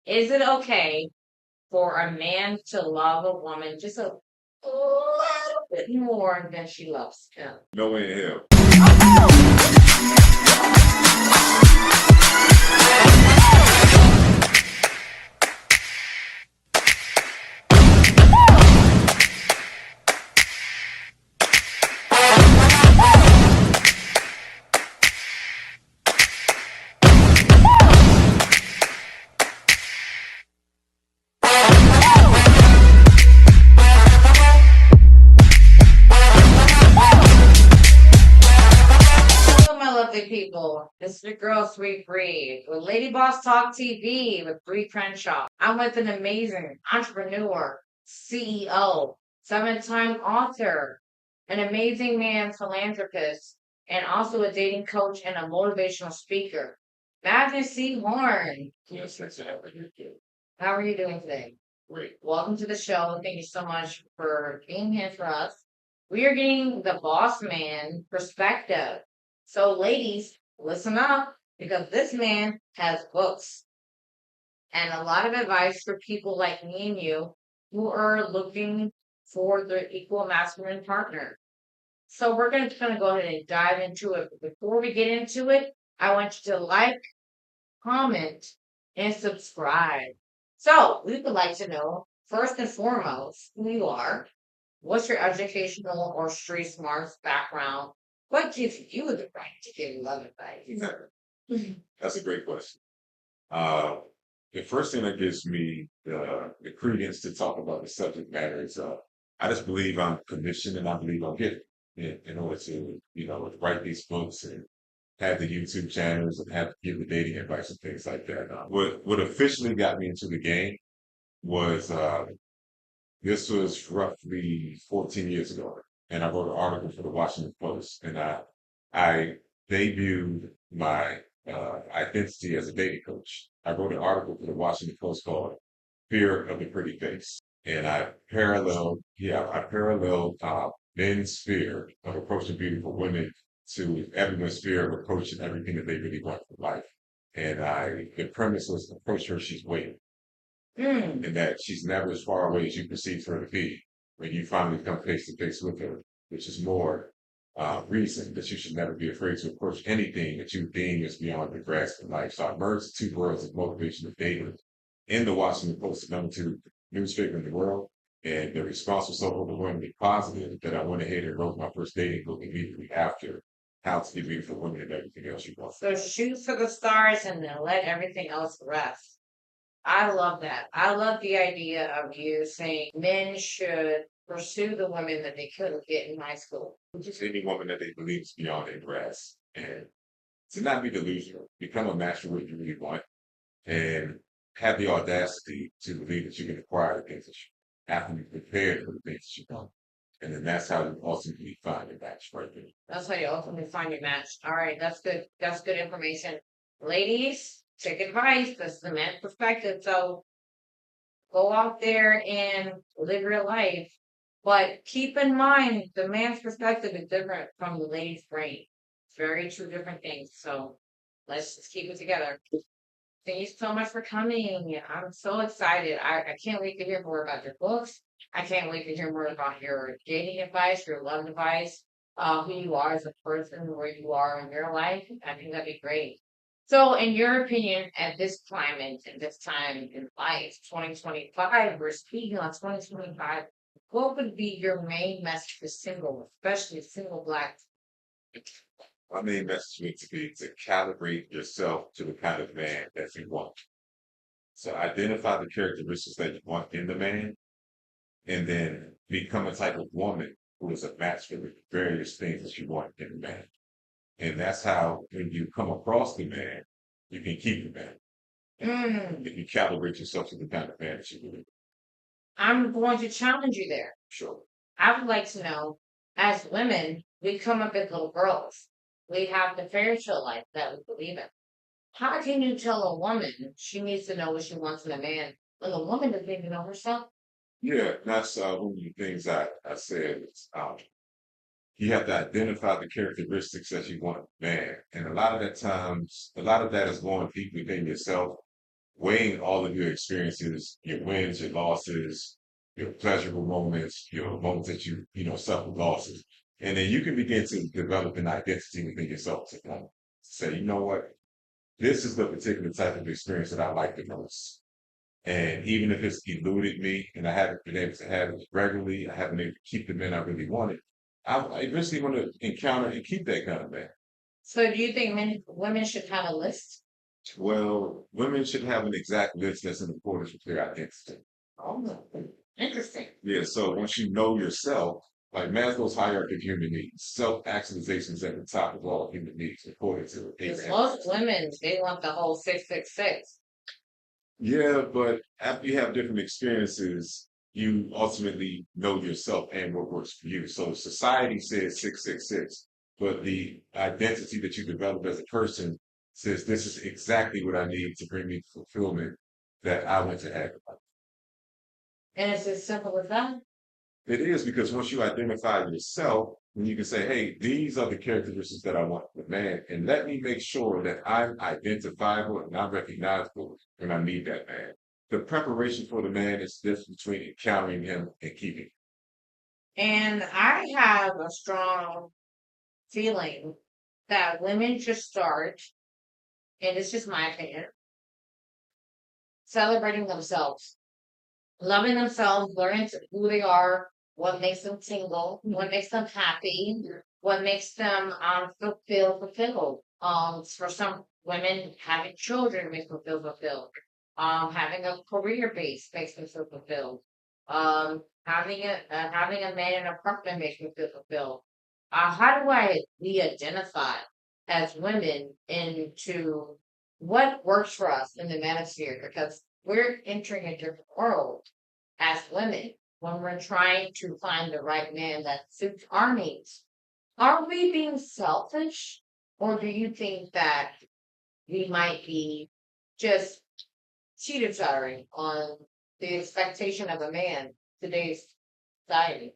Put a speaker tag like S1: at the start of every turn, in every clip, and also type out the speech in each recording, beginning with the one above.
S1: Is it okay for a man to love a woman just a little bit more than she loves him?
S2: No way in hell.
S1: Hello, my lovely people. This is your girl, Sweet Brie, with Lady Boss Talk TV with Brie Crenshaw. I'm with an amazing entrepreneur, CEO, seven-time author, an amazing man, philanthropist, and also a dating coach and a motivational speaker. Magnus C. Horne.
S2: Yes, that's it.
S1: How are you doing today?
S2: Great.
S1: Welcome to the show. Thank you so much for being here for us. We are getting the boss man perspective. So, ladies, listen up because this man has books and a lot of advice for people like me and you who are looking for the equal masculine partner. So, we're going to go ahead and dive into it. But before we get into it, I want you to like, comment, and subscribe. So, we would like to know, first and foremost, who you are, what's your educational or street smarts background, what gives you the right to give love advice?
S2: That's a great question. The first thing that gives me the credence to talk about the subject matter is I just believe I'm commissioned and I believe I'm gifted in order to, write these books and have the YouTube channels and have to give the dating advice and things like that. What officially got me into the game was this was roughly 14 years ago, and I wrote an article for the Washington Post, and I debuted my identity as a dating coach. I wrote an article for the Washington Post called "Fear of the Pretty Face," and I paralleled men's fear of approaching beautiful women to everyone's fear of approaching everything that they really want from life. And the premise was approach her, she's waiting,
S1: Hmm.
S2: and that she's never as far away as you perceive her to be when you finally come face to face with her, which is more reason that you should never be afraid to approach anything that you deem is beyond your grasp in life. So I merged the two worlds of motivation of dating in the Washington Post, the number two newspaper in the world. And the response was so overwhelmingly positive that I went ahead and wrote my first dating book immediately after How to Get Beautiful Women and Everything Else You Want.
S1: So, shoot for the stars and then let everything else rest. I love that. I love the idea of you saying men should pursue the women that they couldn't get in high school.
S2: Just any woman that they believe is beyond their grasp. And to not be delusional, become a master of what you really want, and have the audacity to believe that you can acquire the things that you have to be prepared for the things that you want. And then that's how you ultimately find your match right there.
S1: That's how you ultimately find your match. All right, that's good. That's good information. Ladies, take advice. This is the man's perspective. So go out there and live your life. But keep in mind, the man's perspective is different from the lady's brain. It's very two different things. So let's just keep it together. Thank you so much for coming. I'm so excited. I can't wait to hear more about your books. I can't wait to hear more about your dating advice, your love advice, who you are as a person, where you are in your life. I think that'd be great. So, in your opinion, at this climate, at this time in life, 2025, we're speaking on 2025, what would be your main message for single, especially single black?
S2: My main message needs to be to calibrate yourself to the kind of man that you want. So identify the characteristics that you want in the man, and then become a type of woman who is a match for the various things that you want in the man. And that's how, when you come across the man, you can keep the man.
S1: Mm,
S2: If you calibrate yourself to the kind of man that you really
S1: I'm going to challenge you there.
S2: show.
S1: I would like to know, as women, we come up as little girls. We have the fairy tale life that we believe in. How can you tell a woman she needs to know what she wants in a man when the woman doesn't even know herself?
S2: Yeah, that's one of the things I said. You have to identify the characteristics that you want in a man. And a lot of that is going deep within yourself, weighing all of your experiences, your wins, your losses, your pleasurable moments, your moments that suffer losses. And then you can begin to develop an identity within yourself to kind of say, you know what, this is the particular type of experience that I like the most. And even if it's eluded me and I haven't been able to have it regularly, I haven't been able to keep the men I really wanted, I eventually want to encounter and keep that kind of man.
S1: So do you think women should have a list?
S2: Well, women should have an exact list that's in accordance with their identity.
S1: Oh, interesting.
S2: Yeah, so once you know yourself, like Maslow's hierarchy of human needs, self-actualization is at the top of all human needs, according to
S1: Because
S2: Abraham.
S1: most women, they want the whole 666.
S2: Yeah, but after you have different experiences, you ultimately know yourself and what works for you. So society says 666, but the identity that you develop as a person says this is exactly what I need to bring me fulfillment that I want to have.
S1: And it's as simple as that.
S2: It is because once you identify yourself, then you can say, hey, these are the characteristics that I want in a man, and let me make sure that I'm identifiable and I'm recognizable when I meet that man. The preparation for the man is different between encountering him and keeping him.
S1: And I have a strong feeling that women should start, and it's just my opinion, celebrating themselves, loving themselves, learning who they are, what makes them tingle, what makes them happy, what makes them fulfilled. For some women, having children makes them feel fulfilled. Having a career base makes them feel fulfilled. Having a man in an apartment makes me feel fulfilled. How do we identify as women into what works for us in the manosphere? Because we're entering a different world as women when we're trying to find the right man that suits our needs. Are we being selfish, or do you think that we might be just teeter-tottering on the expectation of a man today's society?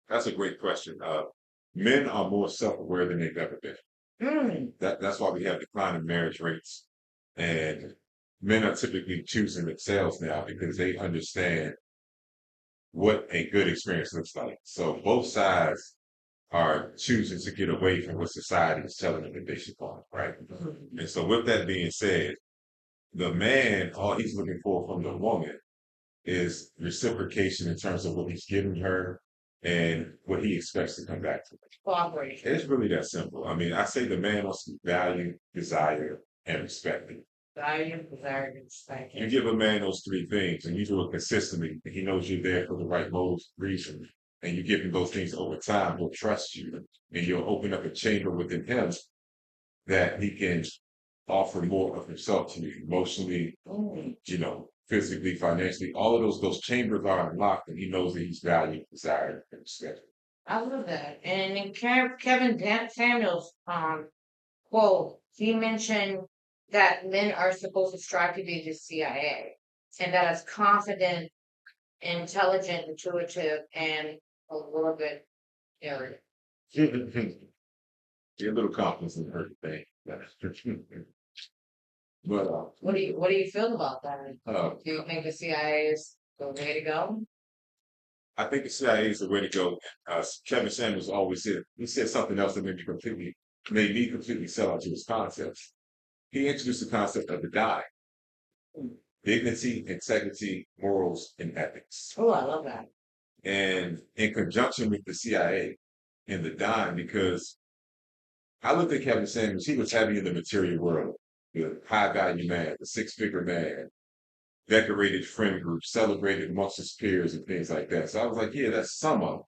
S2: That's a great question. Men are more self-aware than they've ever been. That's why we have declining marriage rates, and men are typically choosing themselves now because they understand what a good experience looks like. So both sides are choosing to get away from what society is telling them that they should want, right? And so with that being said, the man, all he's looking for from the woman is reciprocation in terms of what he's giving her and what he expects to come back to her.
S1: Cooperation.
S2: It's really that simple. I mean, I say the man wants to be valued, desired, and respected.
S1: Value, desire, and respect.
S2: You give a man those three things and you do it consistently, and he knows you're there for the right motives, reason, and you give him those things over time, he'll trust you, and you'll open up a chamber within him that he can offer more of himself to you emotionally, physically, financially. All of those chambers are unlocked, and he knows that he's valued, desired, and respected.
S1: I love that. And in Kevin Samuels' quote, he mentioned that men are supposed to strive to be the CIA, and that is confident, intelligent, intuitive, and a little bit arrogant.
S2: Be a little confidence in her thing. But
S1: What do you feel about that?
S2: uh,
S1: Do you think the CIA is the way to go?
S2: I think the CIA is the way to go. Kevin Samuels always said, he said something else that made me completely sell out to his concepts. He introduced the concept of the dime: dignity, integrity, morals, and ethics.
S1: Oh, I love that.
S2: And in conjunction with the CIA and the dime, because I looked at Kevin Samuels, he was heavy in the material world, the high value man, the six-figure man, decorated friend group, celebrated amongst his peers and things like that. So I was like, yeah, that's some of it.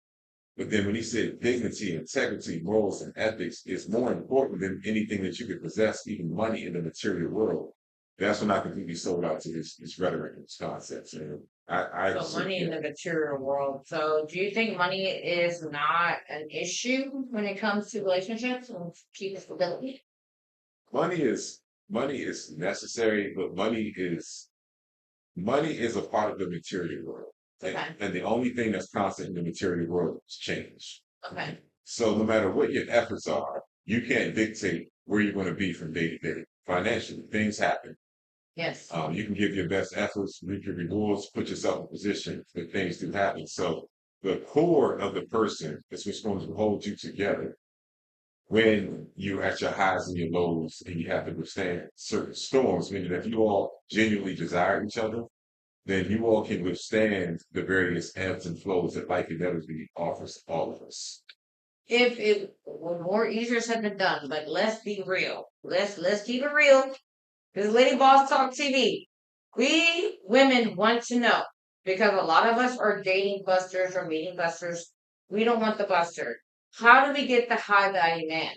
S2: But then when he said dignity, integrity, morals, and ethics is more important than anything that you could possess, even money in the material world, that's when I completely sold out to his rhetoric and his concepts. And
S1: So money in the material world. So do you think money is not an issue when it comes to relationships and keeping stability?
S2: money is necessary, but money is a part of the material world.
S1: Okay.
S2: And the only thing that's constant in the material world is change.
S1: Okay.
S2: So no matter what your efforts are, you can't dictate where you're going to be from day to day. Financially, things happen.
S1: Yes.
S2: You can give your best efforts, reap your rewards, put yourself in position for things to happen. So the core of the person is what's going to hold you together when you're at your highs and your lows and you have to withstand certain storms, meaning that you all genuinely desire each other, then you all can withstand the various ebbs and flows that life inevitably offers all of us.
S1: If it were more easier said than done, but let's be real. Let's keep it real. This is Lady Boss Talk TV. We women want to know because a lot of us are dating busters or meeting busters. We don't want the buster. How do we get the high value man?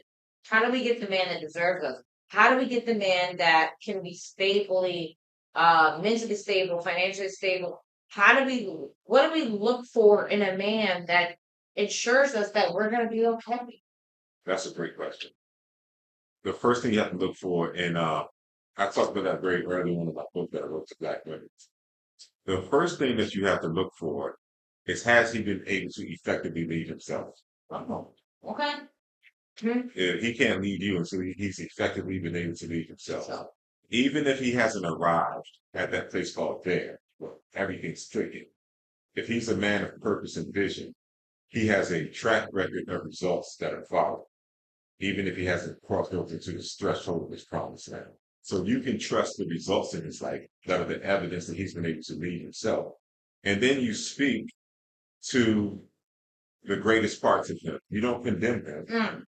S1: How do we get the man that deserves us? How do we get the man that can be stably, mentally stable, financially stable? What do we look for in a man that ensures us that we're going to be okay?
S2: That's a great question. The first thing you have to look for, and I talked about that very early on in my book that I wrote to Black women. The first thing that you have to look for is, has he been able to effectively lead himself?
S1: Oh, okay. Hmm.
S2: He can't lead you until he's effectively been able to lead himself.
S1: So,
S2: Even if he hasn't arrived at that place called there, where everything's clicking. If he's a man of purpose and vision, he has a track record of results that are followed, even if he hasn't crossed over to the threshold of his promised land. So you can trust the results in his life that are the evidence that he's been able to lead himself. And then you speak to the greatest parts of him. You don't condemn him.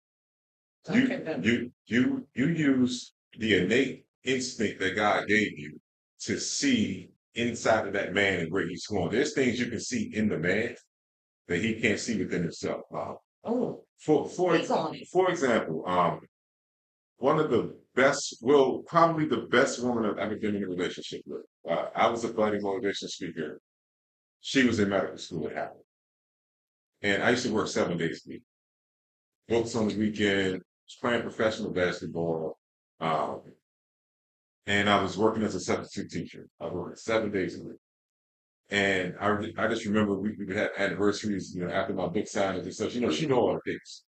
S2: You use the innate instinct that God gave you to see inside of that man and where he's going. There's things you can see in the man that he can't see within himself.
S1: oh,
S2: For example, one of the best, well, probably the best woman I've ever been in a relationship with. I was a budding motivation speaker. She was in medical school at Howard. And I used to work 7 days a week. Books on the weekend, was playing professional basketball. Um, and I was working as a substitute teacher. I worked 7 days a week. And I just remember we would have anniversaries, after my book signing and stuff. She know all the things.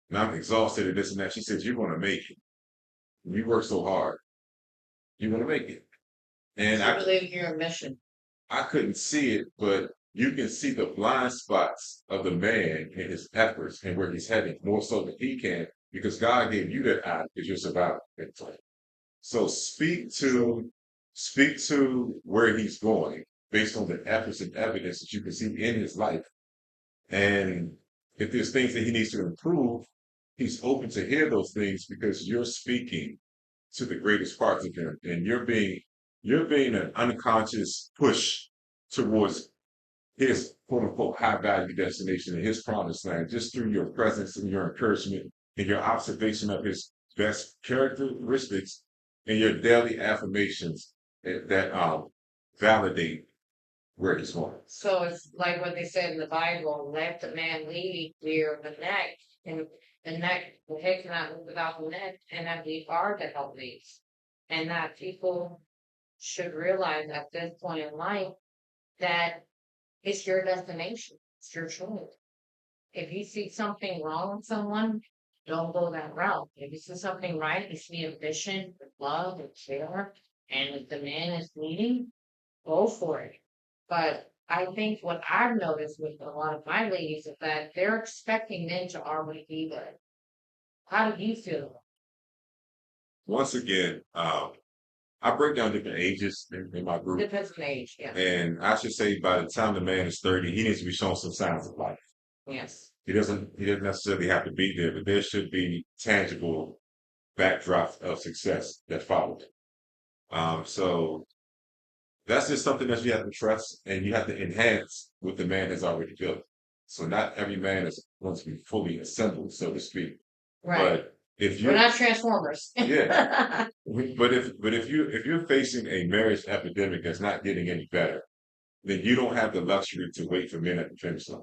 S2: And I'm exhausted and this and that. She says, "You're going to make it. You work so hard. You're going to make it." And
S1: I believe in your mission.
S2: I couldn't see it, but you can see the blind spots of the man and his efforts and where he's heading more so than he can, because God gave you that eye because you're surviving. So speak to where he's going based on the efforts and evidence that you can see in his life. And if there's things that he needs to improve, he's open to hear those things because you're speaking to the greatest parts of him, and you're being an unconscious push towards his quote unquote high value destination in his promised land, just through your presence and your encouragement and your observation of his best characteristics and your daily affirmations that validate where he's going.
S1: So it's like what they said in the Bible, let the man lead, clear the neck, and the head cannot move without the neck, and that we are the helpmates. And that people should realize at this point in life that it's your destination, it's your choice. If you see something wrong with someone, don't go that route. If you see something right, you see a vision with love and care, and if the man is leading, go for it. But I think what I've noticed with a lot of my ladies is that they're expecting men to already be there. How do you feel?
S2: Once again, I break down different ages in my group.
S1: Depends on age, yeah.
S2: And I should say by the time the man is 30, he needs to be showing some signs of life.
S1: Yes.
S2: He doesn't necessarily have to be there, but there should be tangible backdrops of success that follow. So that's just something that you have to trust and you have to enhance what the man has already built. So not every man is going to be fully assembled, so to speak.
S1: Right.
S2: But if
S1: We're
S2: you're
S1: not transformers.
S2: yeah, but if you're facing a marriage epidemic that's not getting any better, then you don't have the luxury to wait for men at the finish line.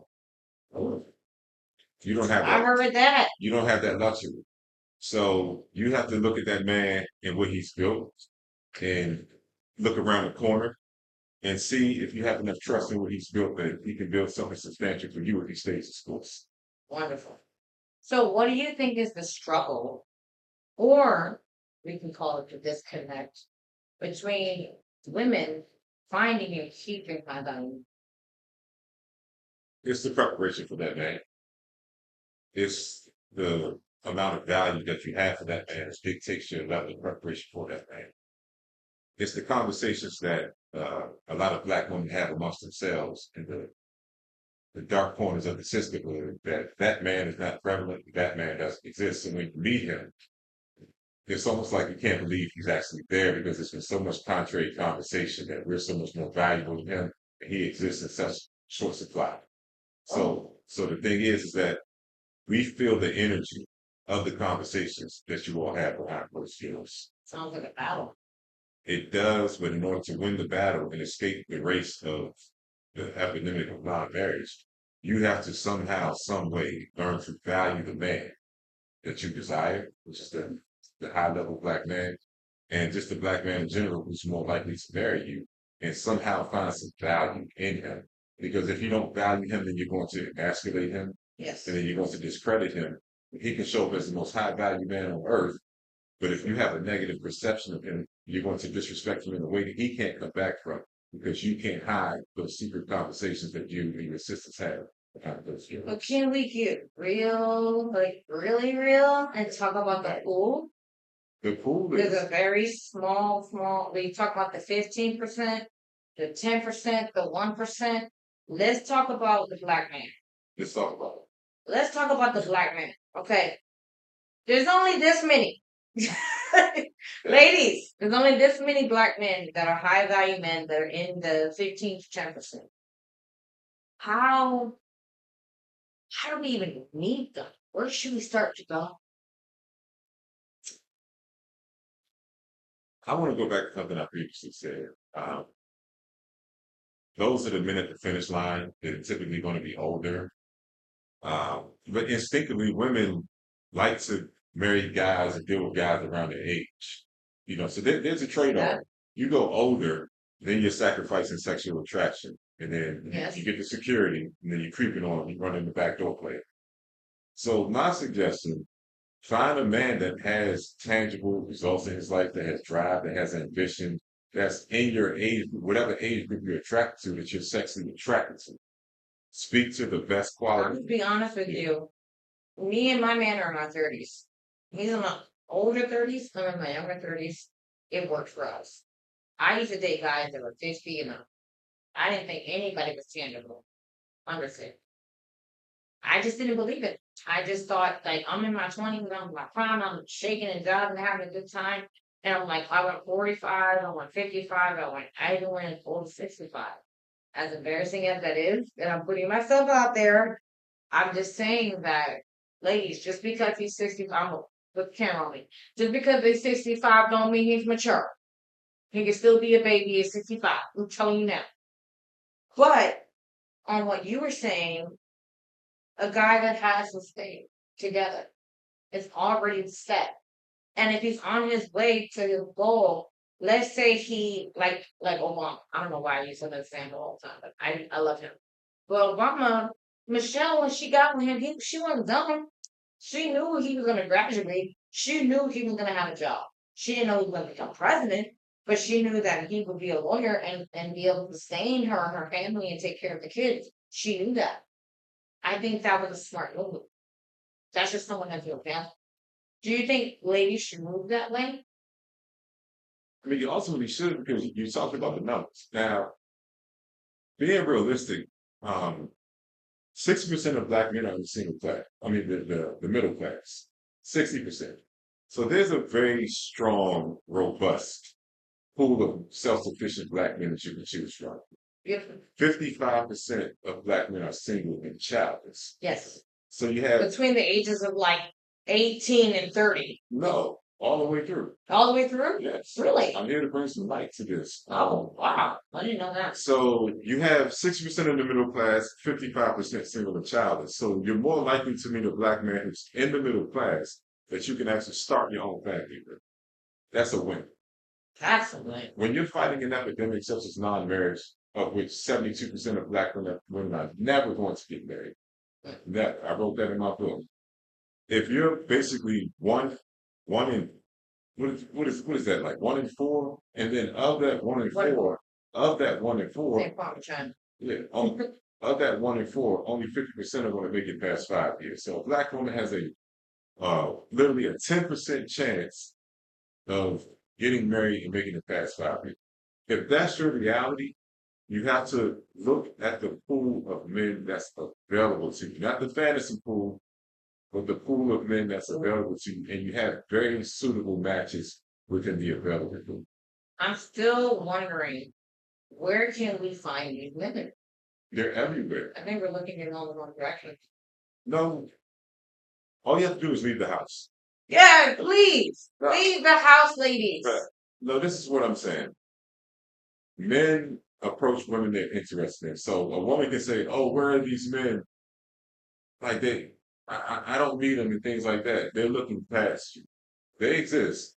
S2: You don't have
S1: I
S2: that.
S1: heard that.
S2: You don't have that luxury. So you have to look at that man and what he's built, and look around the corner and see if you have enough trust in what he's built that he can build something substantial for you if he stays his course.
S1: Wonderful. So what do you think is the struggle, or we can call it the disconnect, between women finding and keeping high value?
S2: It's the preparation for that man. It's the amount of value that you have for that man that dictates your level of preparation for that man. It's the conversations that a lot of black women have amongst themselves in the dark corners of the sisterhood, that man is not prevalent, that man doesn't exist. And when you meet him, it's almost like you can't believe he's actually there because there's been so much contrary conversation that we're so much more valuable to him and he exists in such short supply. So the thing is that we feel the energy of the conversations that you all have behind closed doors.
S1: Sounds like a battle.
S2: It does, but in order to win the battle and escape the race of the epidemic of non-marriage, you have to somehow, some way, learn to value the man that you desire, which is the high-level black man, and just the black man in general who's more likely to marry you, and somehow find some value in him. Because if you don't value him, then you're going to emasculate him,
S1: Yes.
S2: and then you're going to discredit him. He can show up as the most high-value man on earth, but if you have a negative perception of him, you're going to disrespect him in a way that he can't come back from because you can't hide those secret conversations that you and your sisters have behind those doors.
S1: But can we get real, like really real, and talk about the pool?
S2: The pool
S1: There's
S2: is
S1: a very small, we talk about the 15%, the 10%, the 1%. Let's talk about the black man.
S2: let's talk about
S1: Let's talk about the black man. Okay. There's only this many.
S2: it.
S1: Ladies, there's only this many black men that are high value men that are in the 15 to 10%. How do we even meet them? Where should we start to go?
S2: I want to go back to something I previously said. Those are the men at the finish line. They're typically going to be older. But instinctively, women like to marry guys and deal with guys around their age. So there's a trade-off. You go older, then you're sacrificing sexual attraction. And then
S1: Yes.
S2: you get the security, and then you're creeping on, you run in the back door player. So my suggestion, find a man that has tangible results in his life, that has drive, that has ambition, that's in your age, whatever age group you're attracted to, that you're sexually attracted to. Speak to the best
S1: I'm
S2: quality.
S1: gonna be honest with you. Me and my man are in our 30s. He's in my older 30s, I'm in my younger 30s. It works for us. I used to date guys that were 50 and up. I didn't think anybody was tangible. Understand? I just didn't believe it. I just thought, like, I'm in my 20s, I'm in my prime, I'm shaking and jiving, having a good time. And I'm like, I went 45, I went 55, I even went over 65. As embarrassing as that is, and I'm putting myself out there, I'm just saying that, ladies, just because he's 65, I'm gonna put the camera on me. Just because he's 65 don't mean he's mature. He can still be a baby at 65. I'm telling you now. But on what you were saying, a guy that has his thing together is already set. And if he's on his way to his goal, let's say he like Obama. I don't know why I use him as an example all the time, but I love him. But Obama, Michelle, when she got with him, she wasn't dumb. She knew he was going to graduate. She knew he was going to have a job. She didn't know he was going to become president, but she knew that he would be a lawyer and be able to sustain her and her family and take care of the kids. She knew that. I think that was a smart move. That's just someone that feels bad. Do you think ladies should move that way?
S2: I mean, you ultimately should because you talked about the numbers. Now, being realistic, 60% of black men are in the single class. I mean, the middle class, 60%. So there's a very strong, robust pool of self-sufficient black men that you can choose from.
S1: Beautiful.
S2: 55% of black men are single and childless.
S1: Yes.
S2: So you have
S1: Between the ages of like 18 and 30.
S2: no all the way through.
S1: All the way through?
S2: Yes.
S1: Really?
S2: I'm here to bring some light to this.
S1: Oh, wow. I didn't know that.
S2: So you have 60% in the middle class, 55% single and childless. So you're more likely to meet a black man who's in the middle class that you can actually start your own family with. That's a win.
S1: That's a win.
S2: When you're fighting an epidemic such as non-marriage, of which 72% of black women are never going to get married. I wrote that in my book. If you're basically one in what is that like 1 in 4? And then of that one in
S1: One in
S2: four, of that 1 in 4,
S1: Same problem, John.
S2: yeah, of that 1 in 4, only 50% are going to make it past 5 years. So a black woman has a literally a 10% chance of getting married and making it past 5 years. If that's your reality, you have to look at the pool of men that's available to you, not the fantasy pool, but the pool of men that's available to you, and you have very suitable matches within the available pool.
S1: I'm still wondering, where can we find these women?
S2: They're everywhere.
S1: I think we're looking in all the wrong directions.
S2: No, all you have to do is leave the house.
S1: Yeah, please
S2: No,
S1: leave the house, ladies.
S2: but, no, this is what I'm saying. Men approach women they're interested in. So a woman can say, "Oh, where are these men?" Like I don't meet them and things like that. They're looking past you. They exist,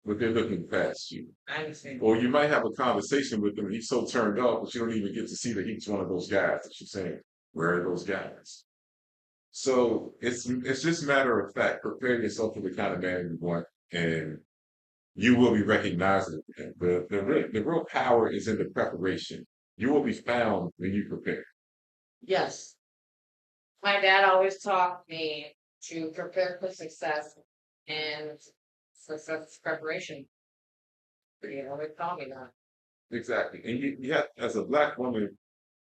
S2: but they're looking past you.
S1: I understand.
S2: Or you might have a conversation with them and he's so turned off, but you don't even get to see that he's one of those guys that you're saying, where are those guys? So it's just a matter of fact. Prepare yourself for the kind of man you want, and you will be recognizable. The real power is in the preparation. You will be found when you prepare.
S1: Yes. My dad always taught me to prepare for success, and success is preparation. He always taught me that.
S2: Exactly. And you have, as a black woman,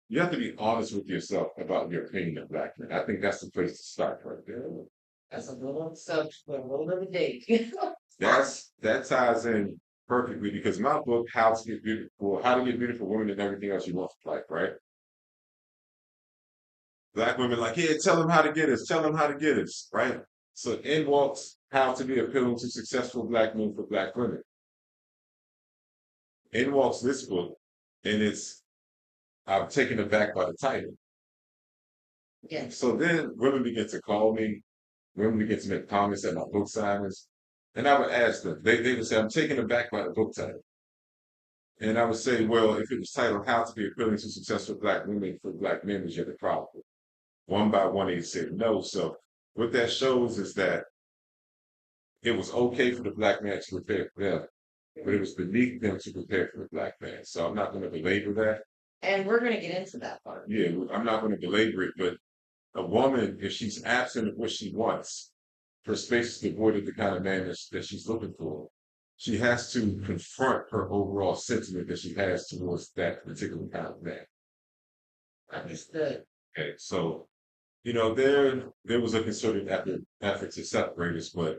S2: you have to be honest with yourself about your opinion of black men. I think that's the place to start right there.
S1: That's a little subject, a little bit of a dig.
S2: That ties in perfectly because my book, How to Get Beautiful Women and Everything Else You Want from Life, right? Black women like, yeah, tell them how to get us, tell them how to get us, right? So in walks How to Be Appealing to Successful Black Men for Black Women. In walks this book, and I'm taken aback by the title.
S1: Yes.
S2: So then women begin to call me, women begin to make comments at my book signings, and I would ask them, they would say, I'm taken aback by the book title. And I would say, well, if it was titled How to Be Appealing to Successful Black Women for Black Men, was you the problem? One by one, they said no. So what that shows is that it was okay for the black man to prepare for them, but it was beneath them to prepare for the black man. So I'm not going to belabor that.
S1: And we're going to get into that part.
S2: Yeah, I'm not going to belabor it, but a woman, if she's absent of what she wants, her space is devoid of the kind of man that she's looking for. She has to confront her overall sentiment that she has towards that particular kind of man.
S1: Understood.
S2: Okay, so there was a concerted effort to separate us, but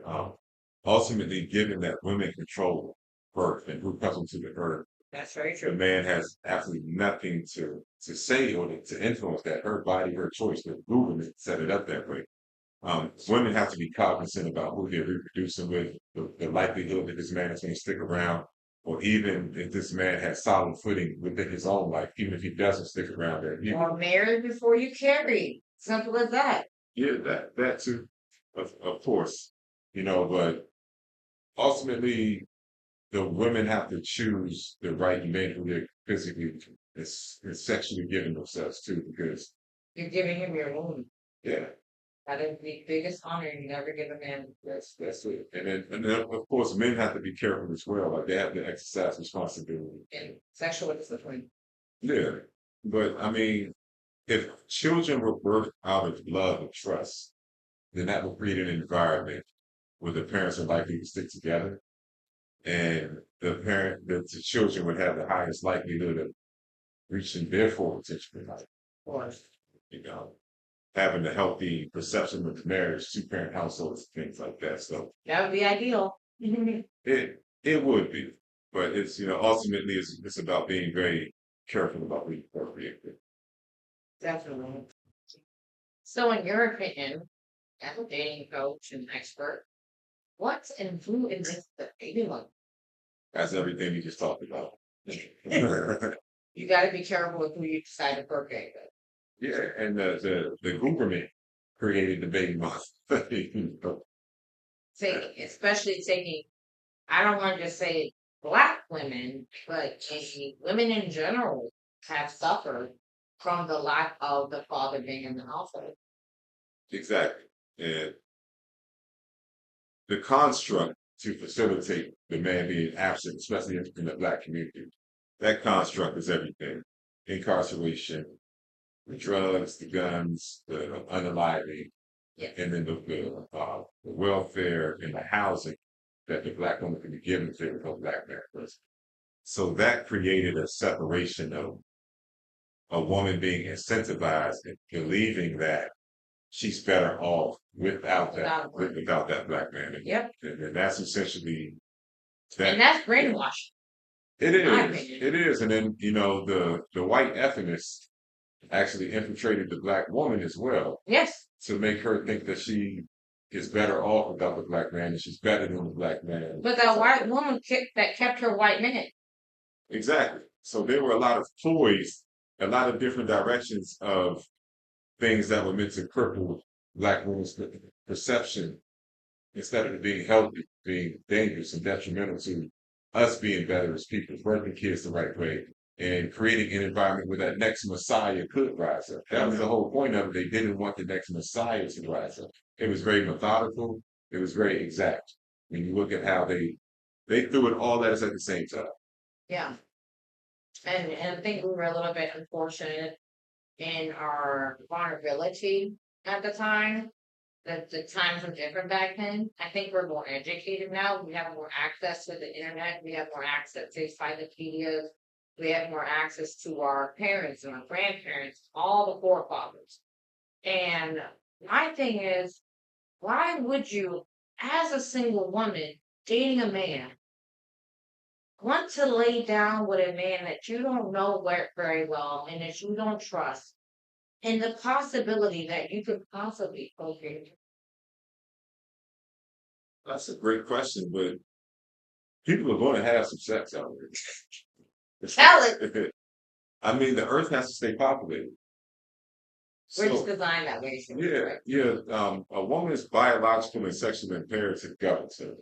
S2: ultimately, given that women control birth and who comes into the earth,
S1: That's very
S2: the
S1: true.
S2: man has absolutely nothing to say or to influence that. Her body, her choice. The movement set it up that way. Women have to be cognizant about who they're reproducing with, the likelihood that this man is going to stick around, or even if this man has solid footing within his own life, even if he doesn't stick around there.
S1: Or marry before you carry. Simple as that.
S2: Yeah, that too, of course, but ultimately the women have to choose the right men who they're physically and sexually giving themselves to, because
S1: You're giving him your womb.
S2: yeah,
S1: That is the biggest honor you never give a man.
S2: that's it. And then of course men have to be careful as well. Like they have to exercise responsibility.
S1: And sexual discipline.
S2: Yeah, but I mean, if children were birthed out of love and trust, then that will create an environment where the parents are likely to stick together, and the children would have the highest likelihood of reaching their full potential in life.
S1: Of course.
S2: You know, having a healthy perception of marriage, two-parent households, things like that. So
S1: That would be ideal.
S2: it would be, but it's ultimately it's about being very careful about what you appropriate.
S1: Definitely. So, in your opinion, as a dating coach and expert, what's and who is the dating life?
S2: That's everything we just talked about.
S1: You got to be careful with who you decide to procreate with.
S2: Yeah, and the government created the baby month.
S1: Especially taking, I don't want to just say black women, but women in general have suffered from the lack of the father being in the household.
S2: Exactly. And the construct to facilitate the man being absent, especially in the Black community. That construct is everything. Incarceration, the drugs, the guns, the unaliving,
S1: Yeah.
S2: and then the welfare and the housing that the Black woman can be given to a Black man person. So that created a separation of a woman being incentivized and believing that she's better off without that without that Black man.
S1: Yep.
S2: And that's essentially
S1: and that's brainwashing.
S2: It
S1: in my
S2: is.
S1: opinion.
S2: It is. And then, the white ethnics actually infiltrated the Black woman as well
S1: Yes.
S2: to make her think that she is better off without the Black man and she's better than the Black man.
S1: But that white woman kept her white man.
S2: Exactly. So there were a lot of ploys, a lot of different directions of things that were meant to cripple Black women's perception instead of it being healthy, being dangerous and detrimental to us being better as people, birthing kids the right way, and creating an environment where that next Messiah could rise up. That was the whole point of it. They didn't want the next Messiah to rise up. It was very methodical. It was very exact. When you look at how they threw it all at us at the same time.
S1: Yeah. And I think we were a little bit unfortunate in our vulnerability at the time. The times were different back then. I think we're more educated now. We have more access to the internet. We have more access to encyclopedias. We have more access to our parents and our grandparents, all the forefathers. And my thing is, why would you, as a single woman dating a man, want to lay down with a man that you don't know very well and that you don't trust, and the possibility that you could possibly procreate?
S2: That's a great question, but people are going to have some sex out there.
S1: Tell it.
S2: I mean, the earth has to stay populated.
S1: We're
S2: So,
S1: just designed that way.
S2: a woman's biological and sexual imperative governs her.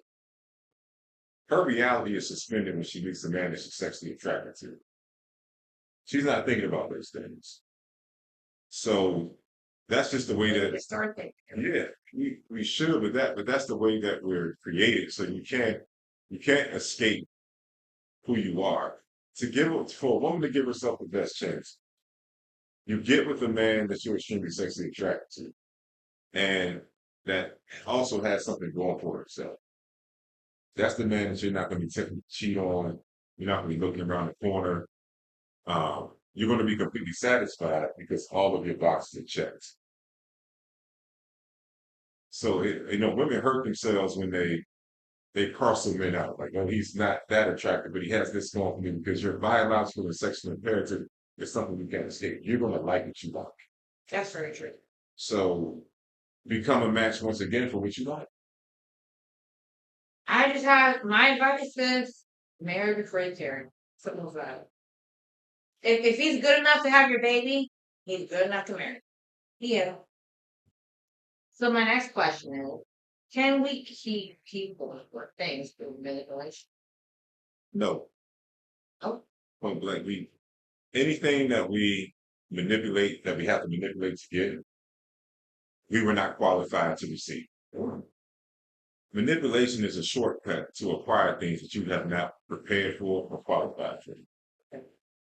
S2: Her reality is suspended when she meets a man that she's sexually attracted to. She's not thinking about those things. So that's just the way that
S1: Start thinking.
S2: yeah, we should, but that's the way that we're created. So you can't escape who you are. For a woman to give herself the best chance, you get with a man that you're extremely sexually attracted to, and that also has something going for herself. That's the man that you're not going to be tempted to cheat on. You're not going to be looking around the corner. You're going to be completely satisfied because all of your boxes are checked. So women hurt themselves when they parcel men out. Like, oh, he's not that attractive, but he has this going for me because your biological and sexual imperative is something you can't escape. You're going to like what you like.
S1: That's very true.
S2: So become a match once again for what you like.
S1: I just have my advice is marry before you marry. Simple as that. If he's good enough to have your baby, he's good enough to marry. Yeah. So my next question is, can we keep people or things through manipulation?
S2: No.
S1: Oh.
S2: Point blank. Anything that we manipulate, that we have to manipulate to get, we were not qualified to receive. Manipulation is a shortcut to acquire things that you have not prepared for or qualified for.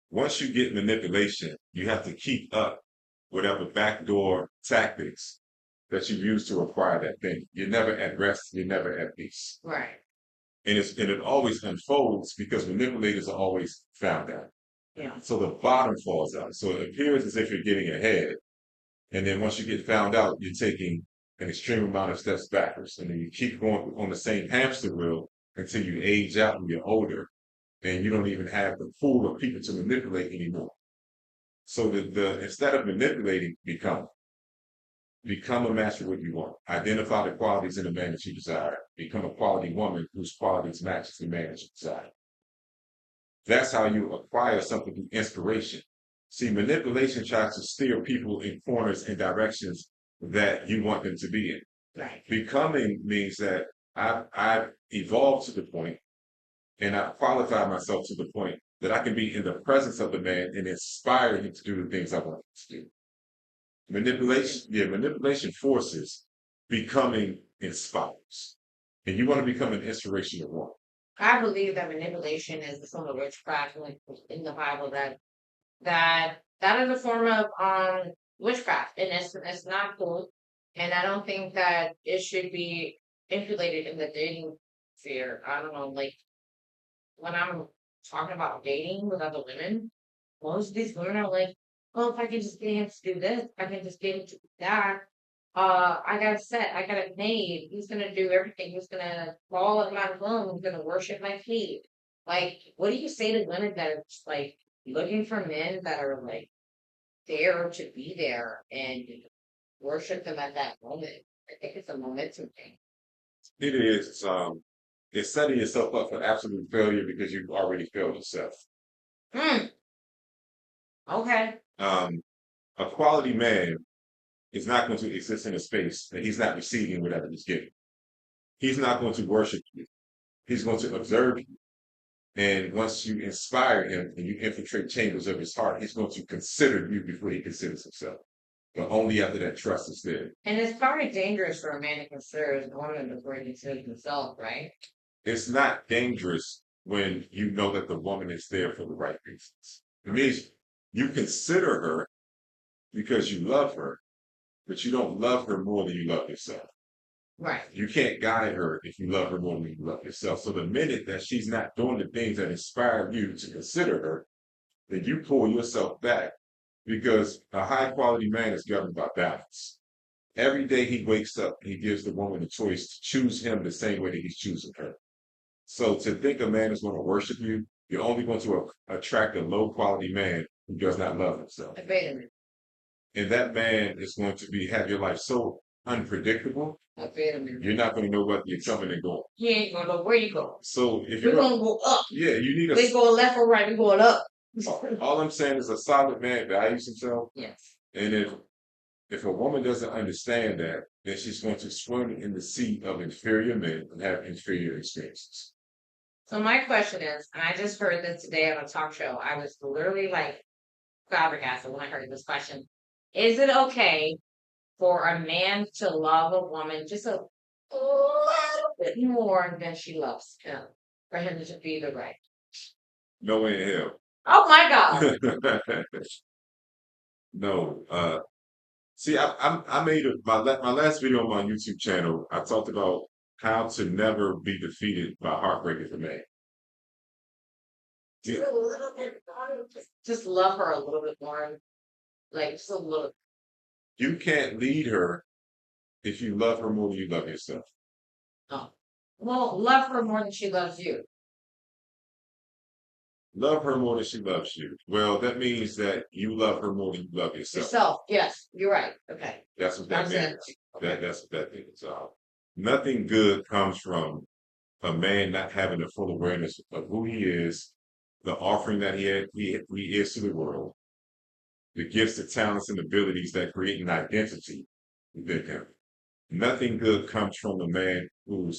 S2: Once you get manipulation, you have to keep up whatever backdoor tactics that you use to acquire that thing. You're never at rest. You're never at peace.
S1: Right.
S2: And it always unfolds because manipulators are always found out.
S1: Yeah.
S2: So the bottom falls out. So it appears as if you're getting ahead. And then once you get found out, you're taking an extreme amount of steps backwards. And then you keep going on the same hamster wheel until you age out and you're older. And you don't even have the pool of people to manipulate anymore. So instead of manipulating, become a match for what you want. Identify the qualities in a man that you desire. Become a quality woman whose qualities matches the man that you desire. That's how you acquire something through inspiration. See, manipulation tries to steer people in corners and directions that you want them to be in.
S1: Right.
S2: Becoming means that I've evolved to the point and I've qualified myself to the point that I can be in the presence of the man and inspire him to do the things I want him to do. Manipulation forces, becoming inspires. and you want to become an inspirational woman.
S1: I believe that manipulation is a form of witchcraft in the Bible. That is a form of witchcraft, and it's not cool. And I don't think that it should be implemented in the dating sphere. I don't know, like when I'm talking about dating with other women, most of these women are like, "Oh, if I can just get him to do this, if I can just get him to do that, I got a set, I got it made. He's gonna do everything. He's gonna fall at my room. He's gonna worship my feet." Like, what do you say to women that are just like looking for men that are like there to be there and worship them at that moment? I think it's a momentum thing.
S2: It is. It's setting yourself up for absolute failure because you've already failed yourself.
S1: Hmm. Okay.
S2: Um, a quality man is not going to exist in a space that he's not receiving whatever he's getting. He's not going to worship you. He's going to observe you. And once you inspire him and you infiltrate chambers of his heart, he's going to consider you before he considers himself. But only after that trust is there.
S1: And it's probably dangerous for a man to consider his woman before he considers himself, right?
S2: It's not dangerous when you know that the woman is there for the right reasons. It means you consider her because you love her, but you don't love her more than you love yourself.
S1: Right.
S2: You can't guide her if you love her more than you love yourself. So the minute that she's not doing the things that inspire you to consider her, then you pull yourself back because a high quality man is governed by balance. Every day he wakes up, he gives the woman the choice to choose him the same way that he's choosing her. So to think a man is going to worship you, you're only going to attract a low quality man who does not love himself.
S1: Wait a minute.
S2: And that man is going to have your life so unpredictable.
S1: Wait a minute.
S2: You're not going to know whether you're coming and going.
S1: He ain't gonna know where you go.
S2: So if
S1: We're
S2: you're
S1: gonna go up.
S2: yeah, you need
S1: We going left or right, we're going up.
S2: all I'm saying is a solid man values himself.
S1: Yes.
S2: And if a woman doesn't understand that, then she's going to swim in the sea of inferior men and have inferior experiences.
S1: So my question is, and I just heard this today on a talk show. I was literally like flabbergasted when I heard this question. Is it okay for a man to love a woman just a little bit more than she loves him? For him to be the right.
S2: No way in hell.
S1: Oh my God.
S2: No. See, I made my last video on my YouTube channel. I talked about how to never be defeated by heartbreak as a man.
S1: Just a little bit more. Just love her a little bit more. Like just a little.
S2: You can't lead her if you love her more than you love yourself.
S1: Oh. Well, love her more than she loves you.
S2: Love her more than she loves you. Well, that means that you love her more than you love yourself.
S1: Yourself, yes, you're right. Okay.
S2: That's what that means.
S1: Okay.
S2: That's what that means. Nothing good comes from a man not having a full awareness of who he is, the offering that he is to the world, the gifts, the talents, and abilities that create an identity within him. Nothing good comes from a man who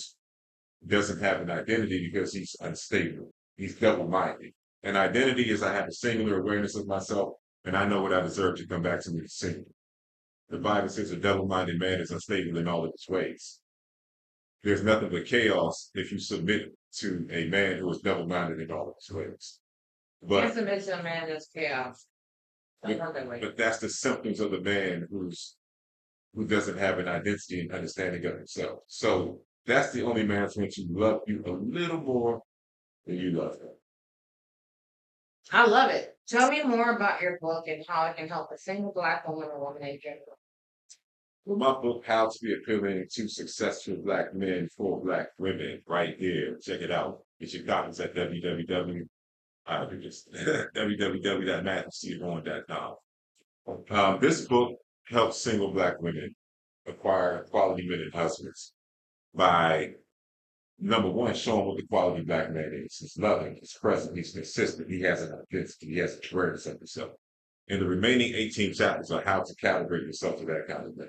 S2: doesn't have an identity because he's unstable. He's double-minded. An identity is I have a singular awareness of myself, and I know what I deserve to come back to me single. The Bible says a double-minded man is unstable in all of his ways. There's nothing but chaos if you submit to a man who is double-minded in all of his ways.
S1: But submit to a man that's chaos.
S2: But that's the symptoms of the man who doesn't have an identity and understanding of himself. So that's the only man that's going to love you a little more than you love him.
S1: I love it. Tell me more about your book and how it can help a single Black woman or woman in general.
S2: Well, my book, How to Be Appealing to Successful Black Men for Black Women, right here. Check it out. Get your copies at www.matthewchorne.com. This book helps single Black women acquire quality men and husbands by number one, showing what the quality Black man is. He's loving, he's present, he's consistent, he has an identity, he has an awareness of himself. And the remaining 18 chapters are how to calibrate yourself to that kind of man.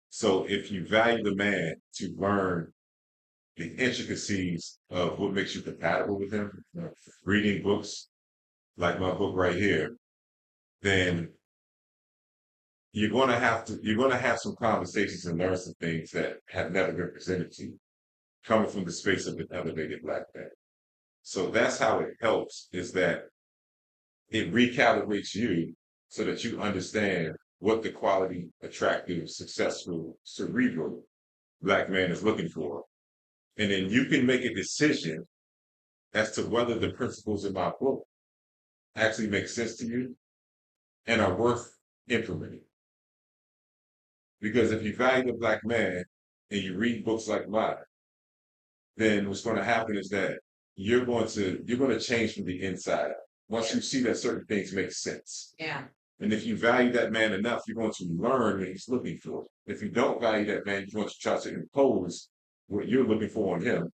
S2: So if you value the man to learn the intricacies of what makes you compatible with him, reading books like my book right here, then you're going to have some conversations and learn some things that have never been presented to you. coming from the space of an elevated black man. So that's how it helps, is that it recalibrates you so that you understand what the quality, attractive, successful, cerebral black man is looking for. And then you can make a decision as to whether the principles in my book actually make sense to you and are worth implementing. Because if you value the black man and you read books like mine, then what's going to happen is that you're going to change from the inside out. Once you see that certain things make sense.
S1: Yeah.
S2: And if you value that man enough, you're going to learn what he's looking for. If you don't value that man, you're going to try to impose what you're looking for on him,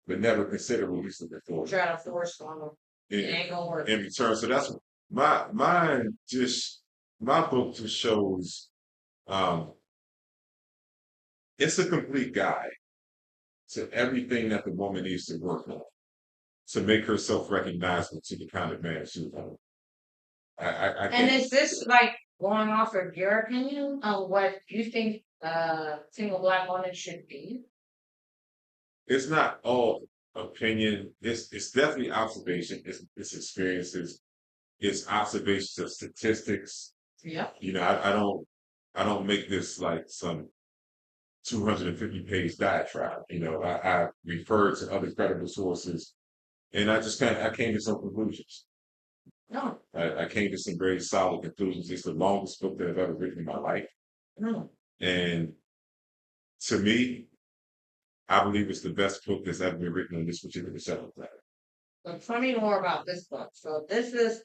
S2: but never consider what he's looking for.
S1: Try to force on them. It ain't gonna work.
S2: In return. So that's my book just shows it's a complete guide to everything that the woman needs to work on to make herself recognizable to the kind of man she wants. I
S1: And
S2: can't.
S1: is this like going off of your opinion on what you think single black woman should be?
S2: It's not all opinion. It's definitely observation. It's experiences. It's observations of statistics.
S1: Yeah.
S2: You know, I don't make this like some 250-page diatribe. You know, I refer to other credible sources, and I came to some conclusions.
S1: No.
S2: I came to some very solid conclusions. It's the longest book that I've ever written in my life,
S1: No.
S2: and to me, I believe it's the best book that's ever been written on this particular subject matter.
S1: So tell me more about this book. So this is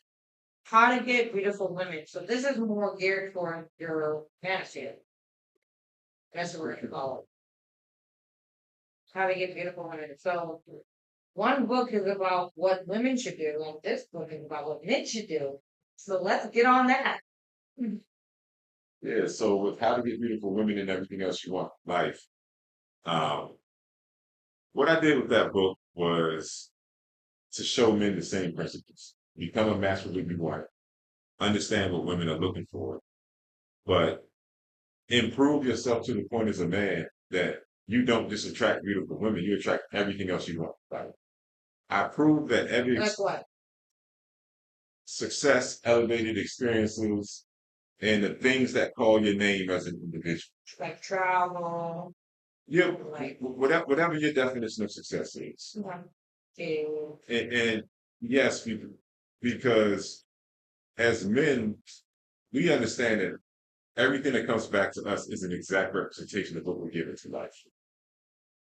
S1: How to Get Beautiful Women. So this is more geared toward your fantasy. That's what we're gonna call it. How to Get Beautiful Women. So one book is about what women should do, and this book is about what men should do. So let's get on that.
S2: Yeah. So with How to Get Beautiful Women and Everything Else You Want in Life, um, what I did with that book was to show men the same principles. Become a match for what you want. Understand what women are looking for, but improve yourself to the point as a man that you don't just attract beautiful women, you attract everything else you want. Right? I prove that every
S1: Like what?
S2: success, elevated experiences, and the things that call your name as an individual.
S1: Like travel.
S2: Yeah,
S1: Like
S2: whatever your definition of success is.
S1: okay.
S2: And yes, because as men, we understand that everything that comes back to us is an exact representation of what we're given to life.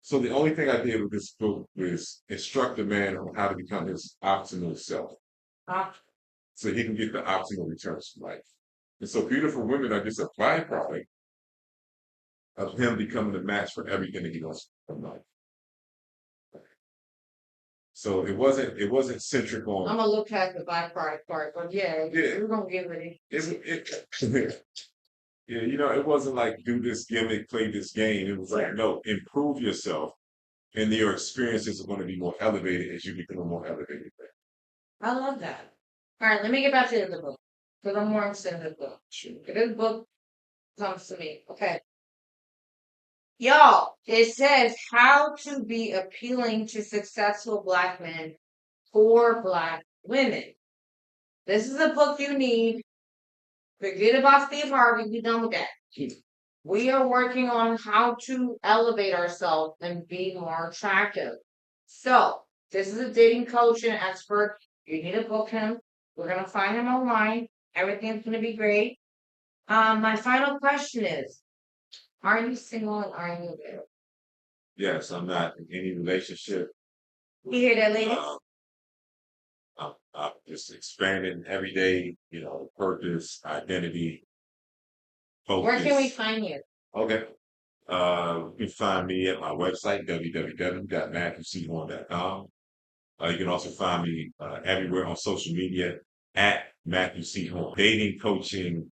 S2: So the only thing I did with this book was instruct the man on how to become his optimal self, so he can get the optimal returns from life. And so beautiful women are just a byproduct of him becoming a match for everything that he wants from life. So it wasn't centric
S1: I'm
S2: on
S1: gonna look at the byproduct part, but yeah,
S2: yeah.
S1: we're gonna give it.
S2: Yeah, you know, it wasn't like do this gimmick, play this game. It was like, no, improve yourself, and your experiences are going to be more elevated as you become a more elevated man.
S1: I love that. All right, let me get back to the book because I'm more interested in the book.
S2: Sure.
S1: This book comes to me. Okay. Y'all, it says how to be appealing to successful black men for black women. This is a book you need. Forget about Steve Harvey. We done with that. We are working on how to elevate ourselves and be more attractive. So, this is a dating coach and expert. You need to book him. We're going to find him online. Everything's going to be great. My final question is, are you single and are you available?
S2: Yes, I'm not in any relationship.
S1: You hear that, ladies?
S2: I'm just expanding every day, you know, purpose, identity, focus.
S1: Where can we find you?
S2: Okay. You can find me at my website, www.matthewchorne.com. You can also find me everywhere on social media at Matthew C. Horne. Dating coaching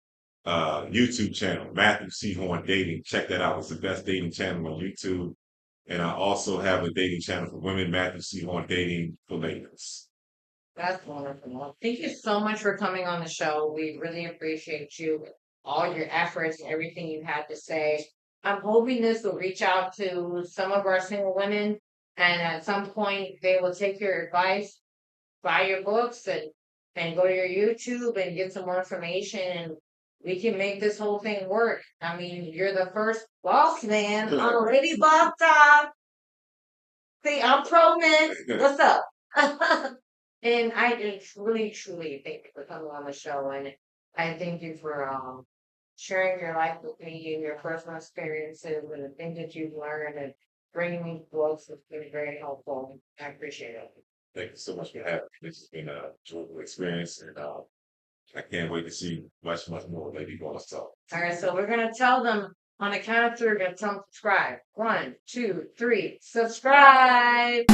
S2: YouTube channel, Matthew C. Horne Dating. Check that out. It's the best dating channel on YouTube. And I also have a dating channel for women, Matthew C. Horne Dating for ladies.
S1: That's wonderful. Thank you so much for coming on the show. We really appreciate you, all your efforts, and everything you had to say. I'm hoping this will reach out to some of our single women And at some point, they will take your advice, buy your books, and go to your YouTube and get some more information. And we can make this whole thing work. I mean, you're the first boss man on a Lady Boss Talk. See, I'm pro men. What's up? And I just really, truly thank you for coming on the show. And I thank you for sharing your life with me and your personal experiences and the things that you've learned and bringing me books. It's been very helpful. I appreciate it.
S2: Thank you so much for having me. This has been a enjoyable experience, and I can't wait to see much more Lady Boss Talk.
S1: All right, so we're going to tell them on the count of three, we're going to tell them subscribe. 1, 2, 3, subscribe.